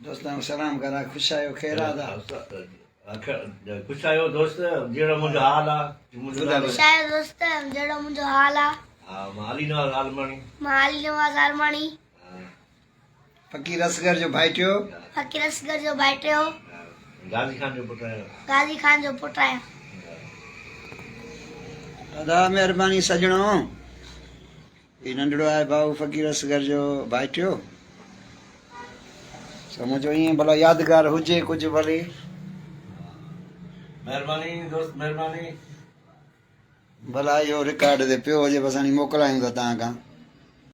दोस्तों सलाम करा खुश आयो खैर आदा खुश आयो दोस्त जहिड़ो मुंहिंजो हाल आहे शायद दोस्त जहिड़ो मुंहिंजो हाल आहे हा मां अली नवाज़ आलमणी फकीर असगर जो भाइटियो फकीर असगर जो भाइटियो गाज़ी खान जो पुटु आहियां गाज़ी खान जो पुटु आहियां दादा महिरबानी सजणो ही नंढड़ो आहे भाऊ फकीर असगर जो भाइटियो सम्झो ईअं भला यादगार हुजे कुझु भले महिरबानी दोस्त महिरबानी भला इहो रिकॉर्ड ते पियो हुजे बसि हाणे मोकिलायूं था तव्हां खां